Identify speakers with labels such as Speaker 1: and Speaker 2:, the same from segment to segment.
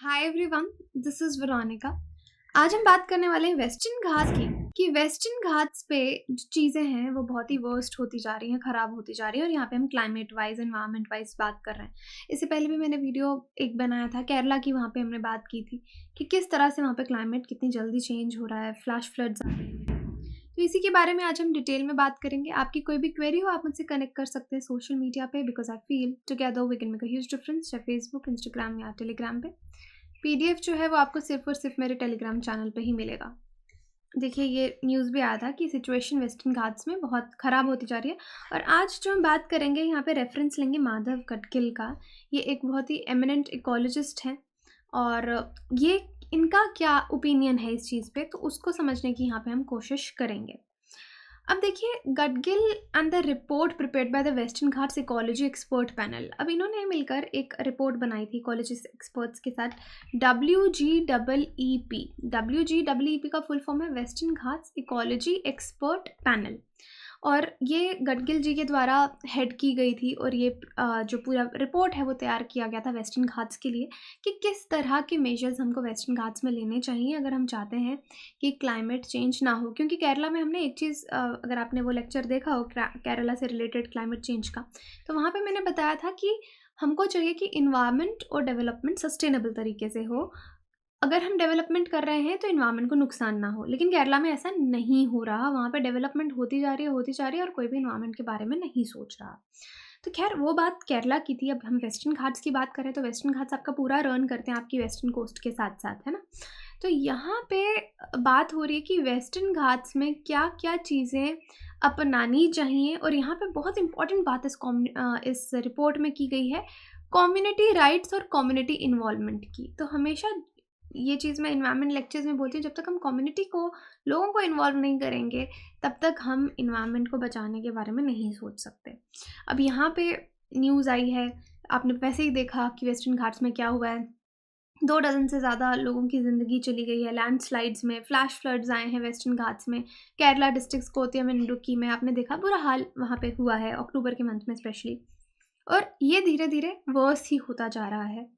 Speaker 1: Hi everyone, this is Veronica. आज हम बात करने वाले हैं वेस्टर्न घाट्स की कि वेस्टर्न घाट्स पे जो चीज़ें हैं वो बहुत ही वर्स्ट होती जा रही हैं, ख़राब होती जा रही है। और यहाँ पे हम क्लाइमेट वाइज एनवायरनमेंट वाइज बात कर रहे हैं। इससे पहले भी मैंने वीडियो एक बनाया था केरला की, वहाँ पे हमने बात की थी कि किस तरह से वहाँ पे क्लाइमेट कितनी जल्दी चेंज हो रहा है, फ्लैश फ्लड्स आ रहे हैं। तो इसी के बारे में आज हम डिटेल में बात करेंगे। आपकी कोई भी क्वेरी हो आप मुझसे कनेक्ट कर सकते हैं सोशल मीडिया पे, because I feel together we can make a huge difference, चाहे फेसबुक, इंस्टाग्राम या टेलीग्राम पे। पीडीएफ जो है वो आपको सिर्फ और सिर्फ मेरे टेलीग्राम चैनल पे ही मिलेगा। देखिए, ये न्यूज़ भी आया था कि सिचुएशन वेस्टर्न घाट्स में बहुत ख़राब होती जा रही है। और आज जो हम बात करेंगे यहाँ पे रेफरेंस लेंगे माधव गडगिल का। ये एक बहुत ही एमिनेंट इकोलॉजिस्ट हैं और ये इनका क्या ओपिनियन है इस चीज़ पे, तो उसको समझने की यहाँ पे हम कोशिश करेंगे। अब देखिए, Gadgil and the report prepared by the Western Ghats ecology expert panel. अब इन्होंने मिलकर एक रिपोर्ट बनाई थी इकोलॉजी एक्सपर्ट्स के साथ, WGEEP का फुल फॉर्म है western Ghats ecology expert panel. और ये गडगिल जी के द्वारा हेड की गई थी और ये जो पूरा रिपोर्ट है वो तैयार किया गया था वेस्टर्न घाट्स के लिए कि किस तरह के मेजर्स हमको वेस्टर्न घाट्स में लेने चाहिए अगर हम चाहते हैं कि क्लाइमेट चेंज ना हो। क्योंकि केरला में हमने एक चीज़, अगर आपने वो लेक्चर देखा हो केरला से रिलेटेड क्लाइमेट चेंज का, तो वहाँ पे मैंने बताया था कि हमको चाहिए कि इन्वायरमेंट और डेवलपमेंट सस्टेनेबल तरीके से हो। अगर हम डेवलपमेंट कर रहे हैं तो इन्वायरमेंट को नुकसान ना हो, लेकिन केरला में ऐसा नहीं हो रहा। वहाँ पे डेवलपमेंट होती जा रही है और कोई भी इन्वायरमेंट के बारे में नहीं सोच रहा। तो खैर, वो बात केरला की थी। अब हम वेस्टर्न घाट्स की बात करें तो वेस्टर्न घाट्स आपका पूरा रन करते हैं आपकी वेस्टर्न कोस्ट के साथ साथ, है ना। तो यहाँ पे बात हो रही है कि वेस्टर्न घाट्स में क्या क्या चीज़ें अपनानी चाहिए। और यहाँ पे बहुत इंपॉर्टेंट बात इस रिपोर्ट में की गई है, कम्युनिटी राइट्स और कम्युनिटी इन्वॉल्वमेंट की। तो हमेशा ये चीज़ मैं इन्वायरमेंट लेक्चर्स में बोलती हूँ, जब तक हम कम्युनिटी को, लोगों को इन्वॉल्व नहीं करेंगे, तब तक हम इन्वायरमेंट को बचाने के बारे में नहीं सोच सकते। अब यहाँ पे न्यूज़ आई है, आपने वैसे ही देखा कि वेस्टर्न घाट्स में क्या हुआ है। 2 डज़न से ज़्यादा लोगों की ज़िंदगी चली गई है लैंडस्लाइड्स में, फ्लैश फ्लड्स आए हैं वेस्टर्न घाट्स में। केरला डिस्ट्रिक्ट कोतिया में, इडुक्की में आपने देखा बुरा हाल वहाँ पे हुआ है अक्टूबर के मंथ में स्पेशली। और ये धीरे-धीरे वर्स ही होता जा रहा है।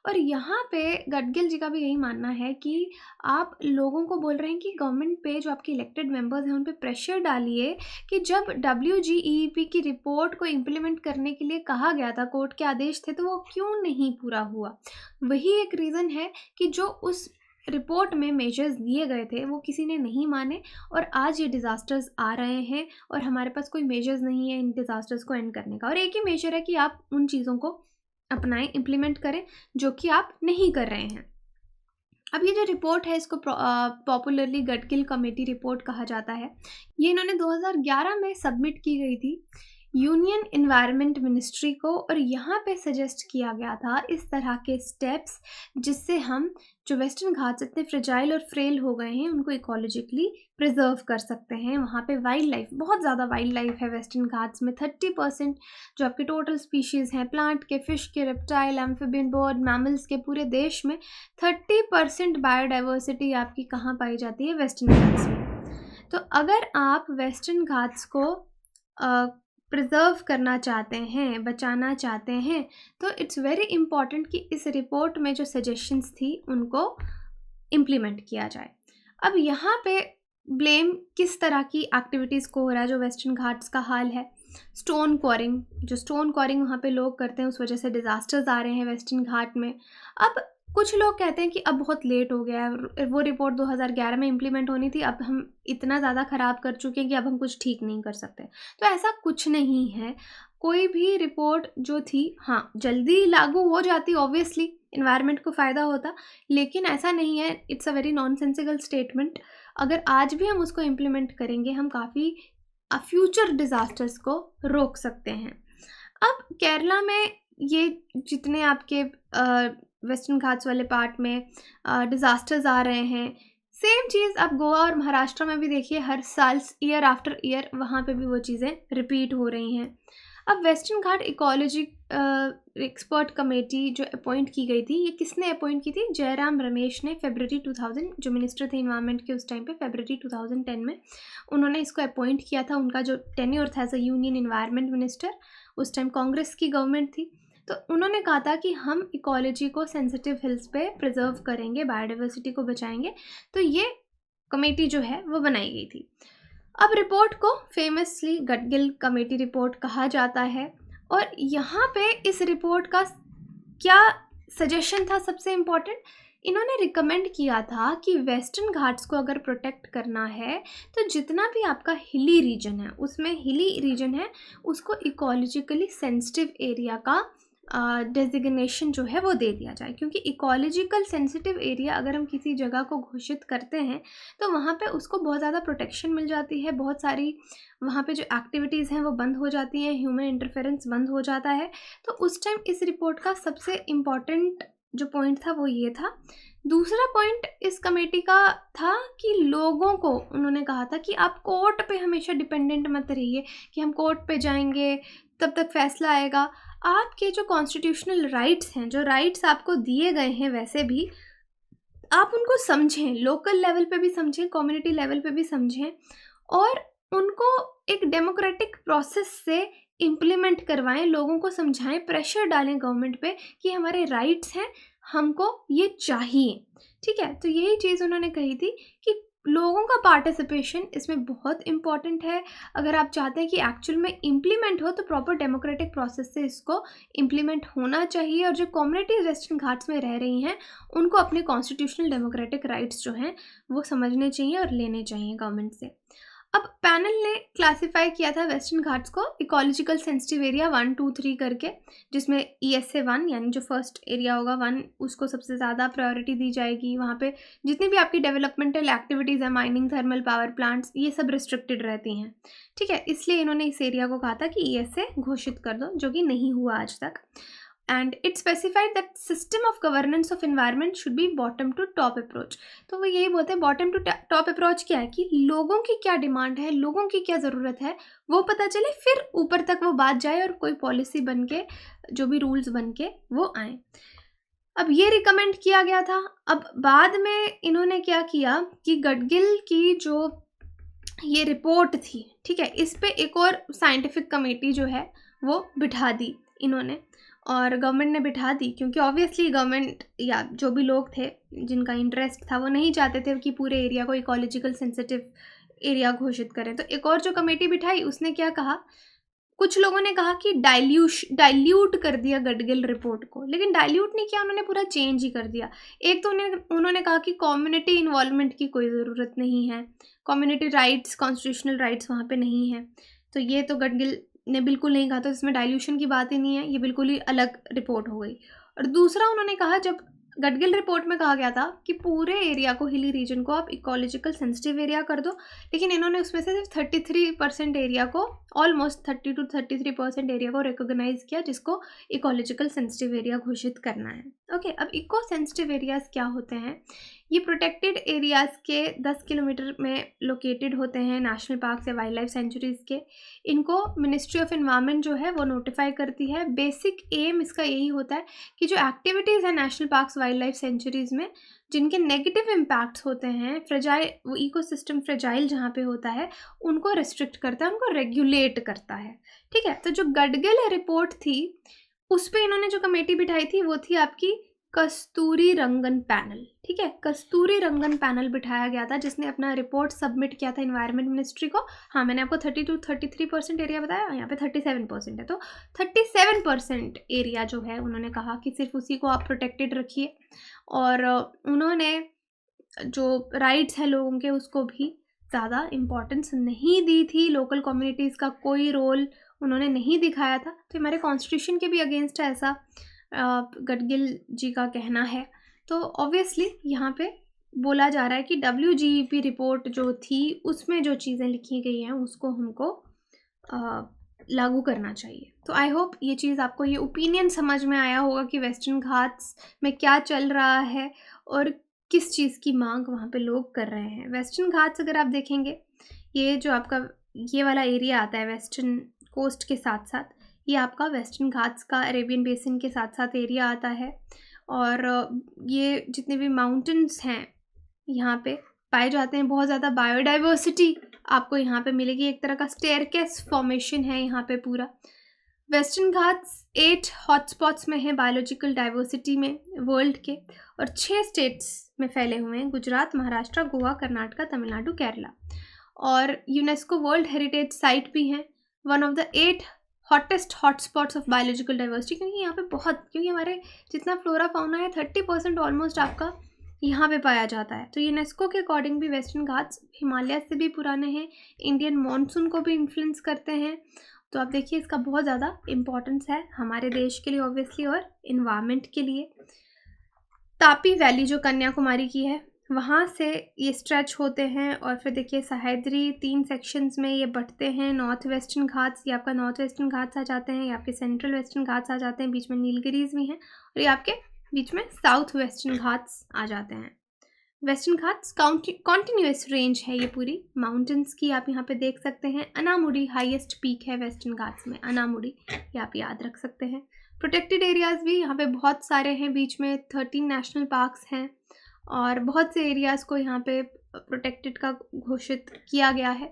Speaker 1: और यहाँ पे गडगिल जी का भी यही मानना है कि आप लोगों को बोल रहे हैं कि गवर्नमेंट पे, जो आपके इलेक्टेड मेंबर्स हैं, उन पे प्रेशर डालिए कि जब WGEP की रिपोर्ट को इम्प्लीमेंट करने के लिए कहा गया था, कोर्ट के आदेश थे, तो वो क्यों नहीं पूरा हुआ। वही एक रीज़न है कि जो उस रिपोर्ट में मेजर्स दिए गए थे वो किसी ने नहीं माने और आज ये डिज़ास्टर्स आ रहे हैं और हमारे पास कोई मेजर्स नहीं है इन डिज़ास्टर्स को एंड करने का। और एक ही मेजर है कि आप उन चीज़ों को अपनाएं, इम्प्लीमेंट करें, जो कि आप नहीं कर रहे हैं। अब ये जो रिपोर्ट है इसको पॉपुलरली गडगिल कमेटी रिपोर्ट कहा जाता है। ये इन्होंने 2011 में सबमिट की गई थी यूनियन एनवायरनमेंट मिनिस्ट्री को। और यहाँ पे सजेस्ट किया गया था इस तरह के स्टेप्स जिससे हम जो वेस्टर्न घाट्स इतने फ्रेजाइल और फ्रेल हो गए हैं उनको इकोलॉजिकली प्रिजर्व कर सकते हैं। वहाँ पे वाइल्ड लाइफ, बहुत ज़्यादा वाइल्ड लाइफ है वेस्टर्न घाट्स में। 30% जो आपके टोटल स्पीशीज़ हैं, प्लांट के, फिश के, रेप्टाइल, एम्फिबियन, बर्ड, मैमल्स के, पूरे देश में 30% बायोडाइवर्सिटी आपकी कहाँ पाई जाती है, वेस्टर्न घाट्स में। तो अगर आप वेस्टर्न घाट्स को प्रिजर्व करना चाहते हैं, बचाना चाहते हैं, तो इट्स वेरी इम्पॉर्टेंट कि इस रिपोर्ट में जो सजेशंस थी उनको इम्प्लीमेंट किया जाए। अब यहाँ पे ब्लेम किस तरह की एक्टिविटीज़ को हो रहा है, जो वेस्टर्न घाट्स का हाल है। स्टोन क्वारिंग, जो स्टोन क्वारिंग वहाँ पे लोग करते हैं, उस वजह से डिज़ास्टर्स आ रहे हैं वेस्टर्न घाट में। अब कुछ लोग कहते हैं कि अब बहुत लेट हो गया है, वो रिपोर्ट 2011 में इम्प्लीमेंट होनी थी, अब हम इतना ज़्यादा ख़राब कर चुके हैं कि अब हम कुछ ठीक नहीं कर सकते। तो ऐसा कुछ नहीं है। कोई भी रिपोर्ट जो थी, हाँ, जल्दी लागू हो जाती, ऑब्वियसली इन्वायरमेंट को फ़ायदा होता, लेकिन ऐसा नहीं है। It's a very nonsensical statement. अगर आज भी हम उसको इम्प्लीमेंट करेंगे, हम काफ़ी फ्यूचर डिज़ास्टर्स को रोक सकते हैं। अब केरला में ये जितने आपके वेस्टर्न घाट्स वाले पार्ट में डिज़ास्टर्स आ रहे हैं, सेम चीज़ आप गोवा और महाराष्ट्र में भी देखिए, हर साल, ईयर आफ्टर ईयर, वहाँ पे भी वो चीज़ें रिपीट हो रही हैं। अब वेस्टर्न घाट इकोलॉजी एक्सपर्ट कमेटी जो अपॉइंट की गई थी, ये किसने अपॉइंट की थी? जयराम रमेश ने, फरवरी 2000, जो मिनिस्टर थे इन्वायरमेंट के उस टाइम पे, फरवरी 2010 में उन्होंने इसको अपॉइंट किया था। उनका जो टेन्योर था as a union environment minister, उस टाइम कांग्रेस की गवर्नमेंट थी। तो उन्होंने कहा था कि हम इकोलॉजी को सेंसिटिव हिल्स पे प्रिजर्व करेंगे, बायोडाइवर्सिटी को बचाएंगे। तो ये कमेटी जो है वो बनाई गई थी। अब रिपोर्ट को फेमसली गडगिल कमेटी रिपोर्ट कहा जाता है। और यहाँ पे इस रिपोर्ट का क्या सजेशन था सबसे इम्पॉर्टेंट, इन्होंने रिकमेंड किया था कि वेस्टर्न घाट्स को अगर प्रोटेक्ट करना है तो जितना भी आपका हिली रीजन है, उसमें हिली रीजन है उसको इकोलॉजिकली सेंसिटिव एरिया का डेजिग्नेशन जो है वो दे दिया जाए। क्योंकि इकोलॉजिकल सेंसिटिव एरिया अगर हम किसी जगह को घोषित करते हैं तो वहाँ पे उसको बहुत ज़्यादा प्रोटेक्शन मिल जाती है, बहुत सारी वहाँ पे जो एक्टिविटीज़ हैं वो बंद हो जाती हैं, ह्यूमन इंटरफेरेंस बंद हो जाता है। तो उस टाइम इस रिपोर्ट का सबसे इम्पॉर्टेंट जो पॉइंट था वो ये था। दूसरा पॉइंट इस कमेटी का था कि लोगों को उन्होंने कहा था कि आप कोर्ट पे हमेशा डिपेंडेंट मत रहिए कि हम कोर्ट पे जाएंगे तब तक फैसला आएगा। आपके जो कॉन्स्टिट्यूशनल राइट्स हैं, जो राइट्स आपको दिए गए हैं, वैसे भी आप उनको समझें, लोकल लेवल पे भी समझें, कम्युनिटी लेवल पे भी समझें और उनको एक डेमोक्रेटिक प्रोसेस से इम्प्लीमेंट करवाएं, लोगों को समझाएं, प्रेशर डालें गवर्नमेंट पे कि हमारे राइट्स हैं, हमको ये चाहिए। ठीक है, तो यही चीज़ उन्होंने कही थी कि लोगों का पार्टिसिपेशन इसमें बहुत इम्पॉर्टेंट है। अगर आप चाहते हैं कि एक्चुअल में इम्प्लीमेंट हो तो प्रॉपर डेमोक्रेटिक प्रोसेस से इसको इम्प्लीमेंट होना चाहिए। और जो कम्युनिटीज वेस्टर्न घाट्स में रह रही हैं उनको अपने कॉन्स्टिट्यूशनल डेमोक्रेटिक राइट्स जो हैं वो समझने चाहिए और लेने चाहिए गवर्नमेंट से। अब पैनल ने क्लासिफाई किया था वेस्टर्न घाट्स को इकोलॉजिकल सेंसिटिव एरिया 1, 2, 3 करके, जिसमें ESA 1 यानी जो फर्स्ट एरिया होगा 1 उसको सबसे ज़्यादा प्रायोरिटी दी जाएगी। वहाँ पे जितनी भी आपकी डेवलपमेंटल एक्टिविटीज़ है, माइनिंग, थर्मल पावर प्लांट्स, ये सब रिस्ट्रिक्टेड रहती हैं। ठीक है, इसलिए इन्होंने इस एरिया को कहा था कि ESA घोषित कर दो, जो कि नहीं हुआ आज तक। And it specified that system of governance of environment should be bottom to top approach. तो वो यही बोलते हैं बॉटम टू टॉप अप्रोच क्या है कि लोगों की क्या डिमांड है, लोगों की क्या ज़रूरत है वो पता चले, फिर ऊपर तक वो बात जाए और कोई पॉलिसी बन के, जो भी रूल्स बन के वो आए। अब ये रिकमेंड किया गया था। अब बाद में इन्होंने क्या किया कि गडगिल की जो ये रिपोर्ट थी, ठीक है, इस पे एक और साइंटिफिक कमेटी जो है वो बिठा दी इन्होंने, और गवर्नमेंट ने बिठा दी क्योंकि ऑब्वियसली गवर्नमेंट या जो भी लोग थे जिनका इंटरेस्ट था वो नहीं चाहते थे कि पूरे एरिया को इकोलॉजिकल सेंसिटिव एरिया घोषित करें। तो एक और जो कमेटी बिठाई उसने क्या कहा, कुछ लोगों ने कहा कि डाइल्यूट कर दिया गडगिल रिपोर्ट को, लेकिन डाइल्यूट नहीं किया, उन्होंने पूरा चेंज ही कर दिया। एक तो उन्होंने कहा कि कम्युनिटी इन्वॉल्वमेंट की कोई ज़रूरत नहीं है, कम्युनिटी राइट्स, कॉन्स्टिट्यूशनल राइट्स वहाँ पे नहीं है। तो ये तो गडगिल ने बिल्कुल नहीं कहा, तो इसमें डाइल्यूशन की बात ही नहीं है, ये बिल्कुल ही अलग रिपोर्ट हो गई। और दूसरा उन्होंने कहा, जब गडगिल रिपोर्ट में कहा गया था कि पूरे एरिया को, हिली रीजन को आप इकोलॉजिकल सेंसिटिव एरिया कर दो, लेकिन इन्होंने उसमें से सिर्फ 33% एरिया को, ऑलमोस्ट 30 to 33% एरिया को रिकोगनाइज किया जिसको इकोलॉजिकल सेंसिटिव एरिया घोषित करना है। ओके, अब इको सेंसिटिव एरियाज़ क्या होते हैं, ये प्रोटेक्टेड एरियाज़ के 10 किलोमीटर में लोकेटेड होते हैं, नेशनल पार्क या वाइल्ड लाइफ सेंचुरीज़ के। इनको मिनिस्ट्री ऑफ एनवायरनमेंट जो है वो नोटिफाई करती है। बेसिक एम इसका यही होता है कि जो एक्टिविटीज़ है national parks, wild life centuries में जिनके नेगेटिव इम्पैक्ट्स होते हैं, फ्रेजाइल, वो इकोसिस्टम फ्रेजाइल जहाँ पे होता है, उनको रिस्ट्रिक्ट करता है, उनको रेगुलेट करता है। ठीक है, तो जो गडगिल रिपोर्ट थी उस पर इन्होंने जो कमेटी बिठाई थी वो थी आपकी कस्तूरी रंगन पैनल। ठीक है, कस्तूरी रंगन पैनल बिठाया गया था जिसने अपना रिपोर्ट सबमिट किया था इन्वायरमेंट मिनिस्ट्री को। हाँ, मैंने आपको 30 to 33% एरिया बताया, यहाँ पे 37% है, तो 37% एरिया जो है उन्होंने कहा कि सिर्फ उसी को आप प्रोटेक्टेड रखिए। और उन्होंने जो राइट्स हैं लोगों के उसको भी ज़्यादा इम्पोर्टेंस नहीं दी थी, लोकल कम्युनिटीज़ का कोई रोल उन्होंने नहीं दिखाया था। तो हमारे कॉन्स्टिट्यूशन के भी अगेंस्ट है, ऐसा गडगिल जी का कहना है। तो ऑब्वियसली यहाँ पे बोला जा रहा है कि WGEP रिपोर्ट जो थी उसमें जो चीज़ें लिखी गई हैं उसको हमको लागू करना चाहिए। तो आई होप ये चीज़ आपको, ये ओपिनियन समझ में आया होगा कि वेस्टर्न घाट्स में क्या चल रहा है और किस चीज़ की मांग वहाँ पे लोग कर रहे हैं। वेस्टर्न घाट्स अगर आप देखेंगे, ये जो आपका ये वाला एरिया आता है वेस्टर्न कोस्ट के साथ साथ, ये आपका वेस्टर्न घाट्स का अरेबियन बेसिन के साथ साथ एरिया आता है। और ये जितने भी माउंटेन्स हैं यहाँ पे पाए जाते हैं, बहुत ज़्यादा बायोडाइवर्सिटी आपको यहाँ पे मिलेगी, एक तरह का स्टेयरकेस फॉर्मेशन है यहाँ पे पूरा। वेस्टर्न घाट्स 8 हॉटस्पॉट्स में हैं बायोलॉजिकल डाइवर्सिटी में वर्ल्ड के, और 6 स्टेट्स में फैले हुए हैं, गुजरात, महाराष्ट्र, गोवा, कर्नाटका, तमिलनाडु, केरला। और यूनेस्को वर्ल्ड हेरिटेज साइट भी हैं, one of the 8 hottest hotspots of biological diversity, क्योंकि यहाँ पे क्योंकि हमारे जितना फ्लोरा फाउना है 30% ऑलमोस्ट आपका यहाँ पे पाया जाता है। तो यूनेस्को के अकॉर्डिंग भी वेस्टर्न घाट्स हिमालय से भी पुराने हैं, इंडियन मानसून को भी इन्फ्लुएंस करते हैं। तो आप देखिए इसका बहुत ज़्यादा इम्पोर्टेंस है हमारे देश के लिए ऑब्वियसली, और इन्वायरमेंट के लिए। तापी वैली जो कन्याकुमारी की है, वहाँ से ये स्ट्रेच होते हैं, और फिर देखिए सह्याद्री 3 सेक्शंस में ये बंटते हैं। नॉर्थ वेस्टर्न घाट्स, ये आपका नॉर्थ वेस्टर्न घाट्स आ जाते हैं, ये आपके सेंट्रल वेस्टर्न घाट्स आ जाते हैं, बीच में नीलगिरीज भी हैं, और ये आपके बीच में साउथ वेस्टर्न घाट्स आ जाते हैं। वेस्टर्न घाट्स कॉन्टिन्यूस रेंज है ये पूरी माउंटेन्स की, आप यहाँ पे देख सकते हैं। अनामुडी हाईएस्ट पीक है वेस्टर्न घाट्स में, अनामुडी, ये आप याद रख सकते हैं। प्रोटेक्टेड एरियाज़ भी यहाँ पे बहुत सारे हैं, बीच में 13 नेशनल पार्क्स हैं, और बहुत से एरियाज़ को यहाँ पे प्रोटेक्टेड का घोषित किया गया है।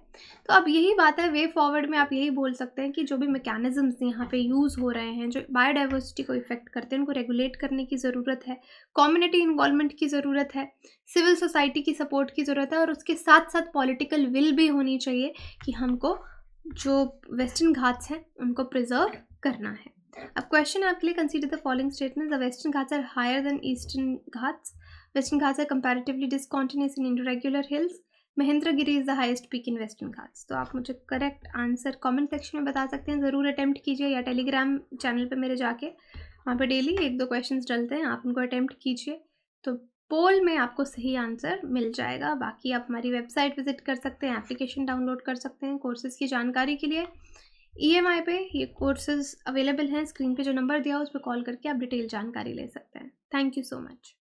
Speaker 1: तो अब यही बात है, वे फॉरवर्ड में आप यही बोल सकते हैं कि जो भी मैकेनिज्म्स यहाँ पे यूज़ हो रहे हैं, जो बायोडाइवर्सिटी को इफेक्ट करते हैं, उनको रेगुलेट करने की ज़रूरत है, कम्युनिटी इन्वॉल्वमेंट की ज़रूरत है, सिविल सोसाइटी की सपोर्ट की ज़रूरत है, और उसके साथ साथ पॉलिटिकल विल भी होनी चाहिए कि हमको जो वेस्टर्न घाट्स हैं उनको प्रिजर्व करना है। अब क्वेश्चन है आपके लिए, consider the following statements, the Western Ghats are higher than Eastern Ghats, Western Ghats are comparatively discontinuous in irregular hills, Mahendragiri is the highest peak in Western Ghats. तो आप मुझे करेक्ट आंसर कमेंट सेक्शन में बता सकते हैं, ज़रूर अटेम्प्ट कीजिए, या टेलीग्राम चैनल पे मेरे जाके वहाँ पे डेली 1-2 क्वेश्चंस डलते हैं, आप उनको अटेम्प्ट कीजिए, तो पोल में आपको सही आंसर मिल जाएगा। बाकी आप हमारी वेबसाइट विजिट कर सकते हैं, एप्लीकेशन डाउनलोड कर सकते हैं कोर्सेज़ की जानकारी के लिए। EMI पे ये कोर्सेज़ अवेलेबल हैं, स्क्रीन पे जो नंबर दिया है उस पर कॉल करके आप डिटेल जानकारी ले सकते हैं। Thank you so much.